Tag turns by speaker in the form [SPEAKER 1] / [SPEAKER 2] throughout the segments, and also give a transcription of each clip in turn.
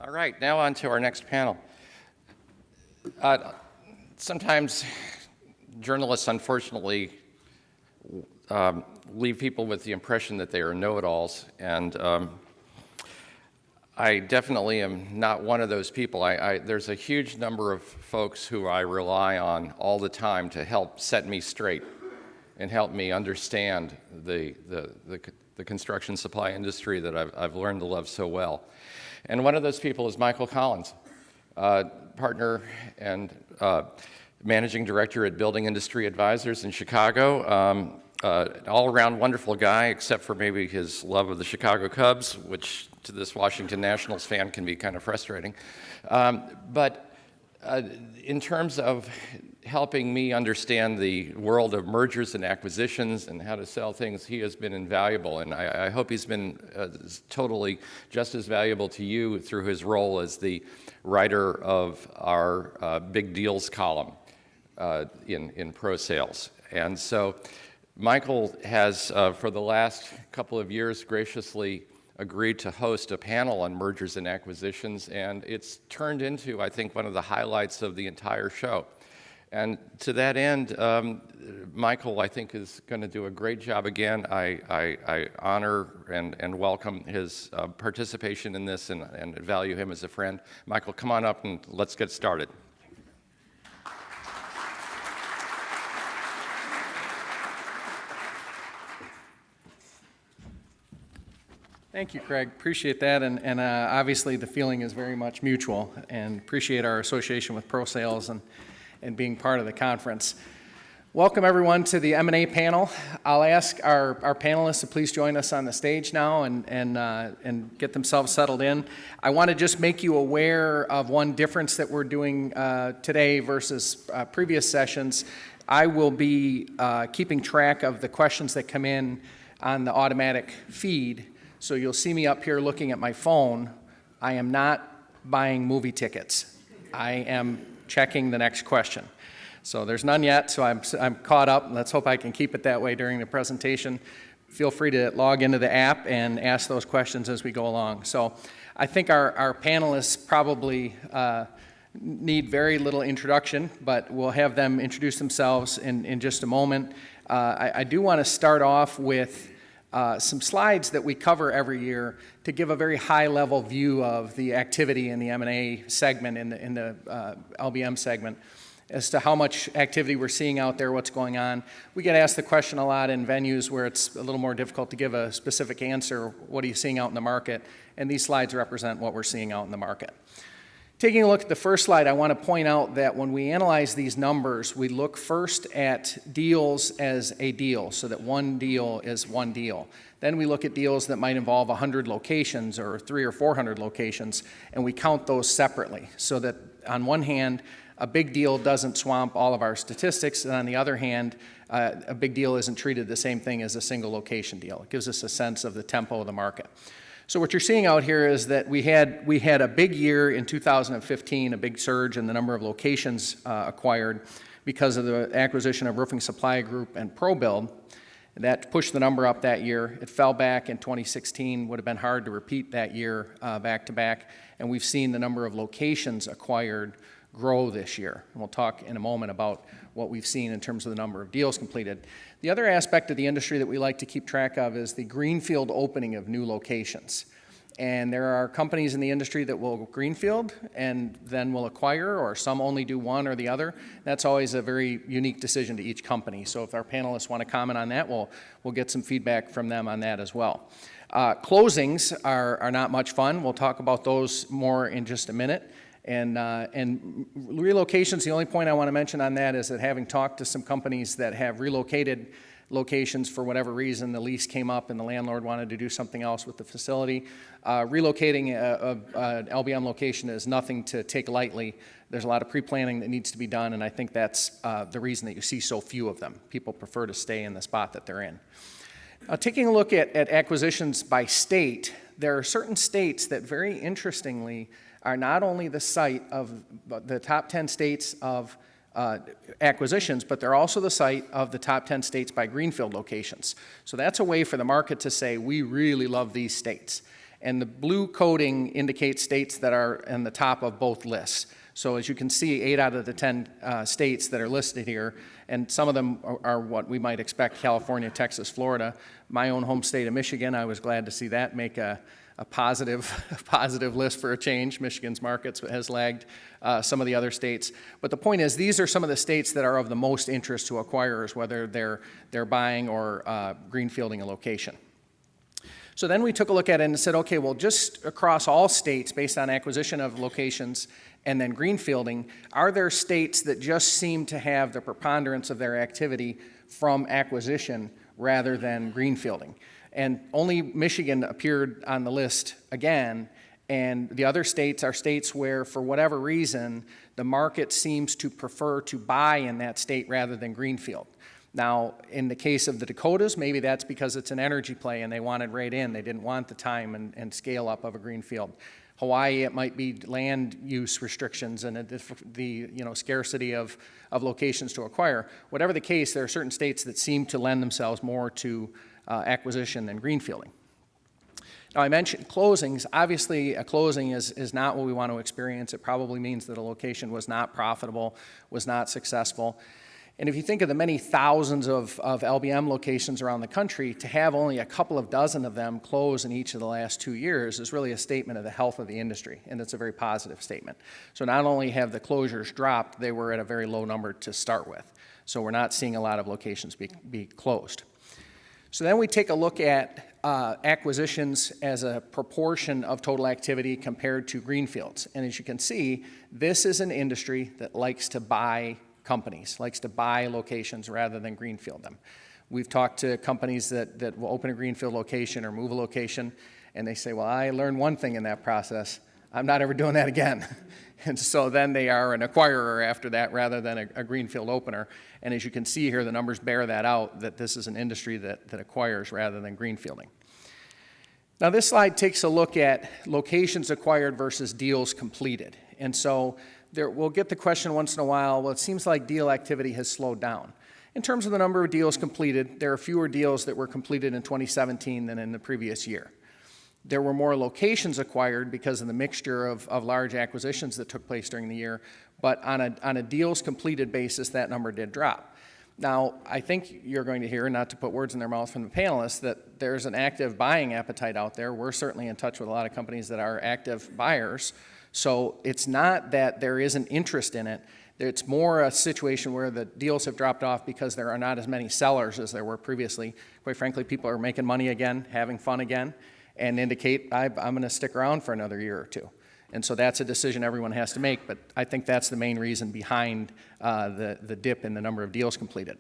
[SPEAKER 1] All right, now on to our next panel. Sometimes journalists, unfortunately, leave people with the impression that they are know-it-alls, and I definitely am not one of those people. There's a huge number of folks who I rely on all the time to help set me straight and help me understand the construction supply industry that I've learned to love so well. And one of those people is Michael Collins, partner and managing director at Building Industry Advisors in Chicago. An all-around wonderful guy, except for maybe his love of the Chicago Cubs, which to this Washington Nationals fan can be kind of frustrating. But in terms of helping me understand the world of mergers and acquisitions and how to sell things, he has been invaluable, and I hope he's been totally just as valuable to you through his role as the writer of our Big Deals column in ProSales. And so Michael has, for the last couple of years, graciously agreed to host a panel on mergers and acquisitions, and it's turned into, I think, one of the highlights of the entire show. And to that end, Michael, I think, is going to do a great job again. I honor and welcome his participation in this and value him as a friend. Michael, come on up and let's get started.
[SPEAKER 2] Thank you, Craig. Appreciate that, and obviously the feeling is very much mutual, and appreciate our association with ProSales and being part of the conference. Welcome everyone to the M&A panel. I'll ask our panelists to please join us on the stage now and get themselves settled in. I want to just make you aware of one difference that we're doing today versus previous sessions. I will be keeping track of the questions that come in on the automatic feed. So you'll see me up here looking at my phone. I am not buying movie tickets. I am checking the next question. So there's none yet, so I'm caught up. Let's hope I can keep it that way during the presentation. Feel free to log into the app and ask those questions as we go along. So I think our panelists probably need very little introduction, but we'll have them introduce themselves in just a moment. I do want to start off with some slides that we cover every year to give a very high-level view of the activity in the M&A segment, in the LBM segment, as to how much activity we're seeing out there, what's going on. We get asked the question a lot in venues where it's a little more difficult to give a specific answer. What are you seeing out in the market? And these slides represent what we're seeing out in the market. Taking a look at the first slide, I want to point out that when we analyze these numbers, we look first at deals as a deal, so that one deal is one deal. Then we look at deals that might involve 100 locations or 300 or 400 locations, and we count those separately, so that on one hand, a big deal doesn't swamp all of our statistics, and on the other hand, a big deal isn't treated the same thing as a single location deal. It gives us a sense of the tempo of the market. So what you're seeing out here is that we had a big year in 2015, a big surge in the number of locations acquired because of the acquisition of Roofing Supply Group and ProBuild. And that pushed the number up that year. It fell back in 2016. Would have been hard to repeat that year back to back. And we've seen the number of locations acquired grow this year. And we'll talk in a moment about what we've seen in terms of the number of deals completed. The other aspect of the industry that we like to keep track of is the greenfield opening of new locations. And there are companies in the industry that will greenfield and then will acquire, or some only do one or the other. That's always a very unique decision to each company. So if our panelists want to comment on that, we'll get some feedback from them on that as well. Closings are not much fun. We'll talk about those more in just a minute. And relocations, the only point I want to mention on that is that having talked to some companies that have relocated locations for whatever reason, the lease came up and the landlord wanted to do something else with the facility. Relocating an LBM location is nothing to take lightly. There's a lot of pre-planning that needs to be done, and I think that's the reason that you see so few of them. People prefer to stay in the spot that they're in. Taking a look at acquisitions by state, there are certain states that very interestingly are not only the site of the top 10 states of acquisitions, but they're also the site of the top 10 states by greenfield locations. So that's a way for the market to say, we really love these states. And the blue coding indicates states that are in the top of both lists. So as you can see, 8 out of the 10 states that are listed here, and some of them are what we might expect: California, Texas, Florida. My own home state of Michigan, I was glad to see that make a positive list for a change. Michigan's markets has lagged some of the other states. But the point is, these are some of the states that are of the most interest to acquirers, whether they're buying or greenfielding a location. So then we took a look at it and said, okay, well, just across all states, based on acquisition of locations and then greenfielding, are there states that just seem to have the preponderance of their activity from acquisition rather than greenfielding? And only Michigan appeared on the list again, and the other states are states where, for whatever reason, the market seems to prefer to buy in that state rather than greenfield. Now, in the case of the Dakotas, maybe that's because it's an energy play and they wanted right in. They didn't want the time and scale up of a greenfield. Hawaii, it might be land use restrictions and the scarcity of locations to acquire. Whatever the case, there are certain states that seem to lend themselves more to acquisition than greenfielding. Now, I mentioned closings. Obviously, a closing is not what we want to experience. It probably means that a location was not profitable, was not successful. And if you think of the many thousands of LBM locations around the country, to have only a couple of dozen of them close in each of the last 2 years is really a statement of the health of the industry, and it's a very positive statement. So not only have the closures dropped, they were at a very low number to start with. So we're not seeing a lot of locations be closed. So then we take a look at acquisitions as a proportion of total activity compared to greenfields. And as you can see, this is an industry that likes to buy companies, likes to buy locations rather than greenfield them. We've talked to companies that will open a greenfield location or move a location, and they say, well, I learned one thing in that process. I'm not ever doing that again. And so then they are an acquirer after that rather than a greenfield opener. And as you can see here, the numbers bear that out, that this is an industry that acquires rather than greenfielding. Now this slide takes a look at locations acquired versus deals completed. And so we'll get the question once in a while, well, it seems like deal activity has slowed down. In terms of the number of deals completed, there are fewer deals that were completed in 2017 than in the previous year. There were more locations acquired because of the mixture of large acquisitions that took place during the year, but on a deals completed basis, that number did drop. Now, I think you're going to hear, not to put words in their mouth from the panelists, that there's an active buying appetite out there. We're certainly in touch with a lot of companies that are active buyers. So it's not that there isn't interest in it. It's more a situation where the deals have dropped off because there are not as many sellers as there were previously. Quite frankly, people are making money again, having fun again, and indicate, I'm going to stick around for another year or two. And so that's a decision everyone has to make, but I think that's the main reason behind the dip in the number of deals completed.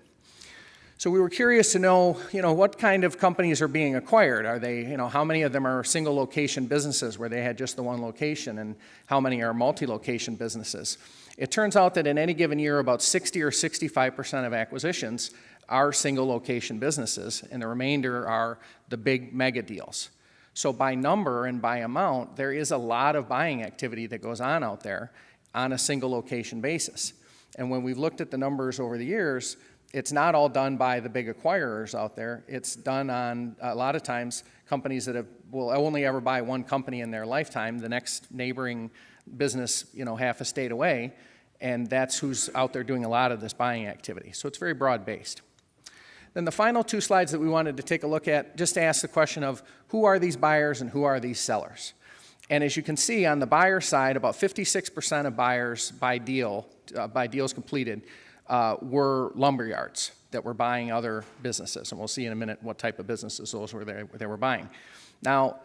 [SPEAKER 2] So we were curious to know, what kind of companies are being acquired. Are they, how many of them are single location businesses where they had just the one location, and how many are multi-location businesses? It turns out that in any given year, about 60 or 65% of acquisitions are single location businesses, and the remainder are the big mega deals. So by number and by amount, there is a lot of buying activity that goes on out there on a single location basis. And when we've looked at the numbers over the years, it's not all done by the big acquirers out there. It's done on, a lot of times, companies that will only ever buy one company in their lifetime, the next neighboring business, half a state away, and that's who's out there doing a lot of this buying activity. So it's very broad-based. Then the final two slides that we wanted to take a look at, just to ask the question of who are these buyers and who are these sellers? And as you can see, on the buyer side, about 56% of buyers by deals completed, were lumber yards that were buying other businesses. And we'll see in a minute what type of businesses those were they were buying. Now,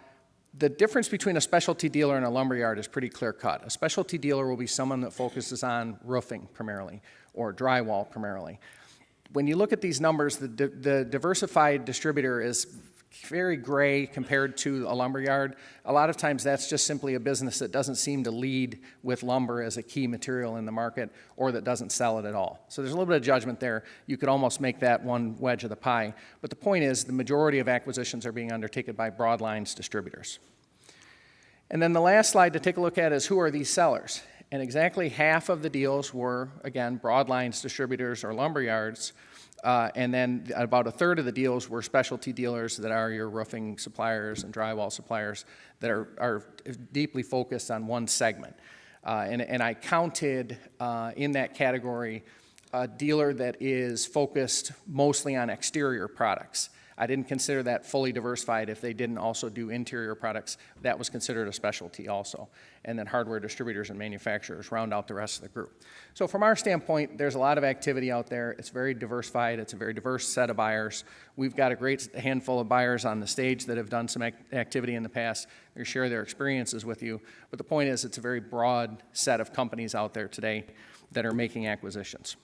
[SPEAKER 2] the difference between a specialty dealer and a lumber yard is pretty clear cut. A specialty dealer will be someone that focuses on roofing primarily or drywall primarily. When you look at these numbers, the diversified distributor is very gray compared to a lumber yard. A lot of times that's just simply a business that doesn't seem to lead with lumber as a key material in the market, or that doesn't sell it at all. So there's a little bit of judgment there. You could almost make that one wedge of the pie. But the point is, the majority of acquisitions are being undertaken by broad lines distributors. And then the last slide to take a look at is who are these sellers? And exactly half of the deals were, again, broad lines distributors or lumber yards, And then about a third of the deals were specialty dealers that are your roofing suppliers and drywall suppliers that are deeply focused on one segment. And I counted in that category a dealer that is focused mostly on exterior products. I didn't consider that fully diversified if they didn't also do interior products. That was considered a specialty also. And then hardware distributors and manufacturers round out the rest of the group. So from our standpoint, there's a lot of activity out there. It's very diversified. It's a very diverse set of buyers. We've got a great handful of buyers on the stage that have done some activity in the past. They share their experiences with you. But the point is, it's a very broad set of companies out there today that are making acquisitions.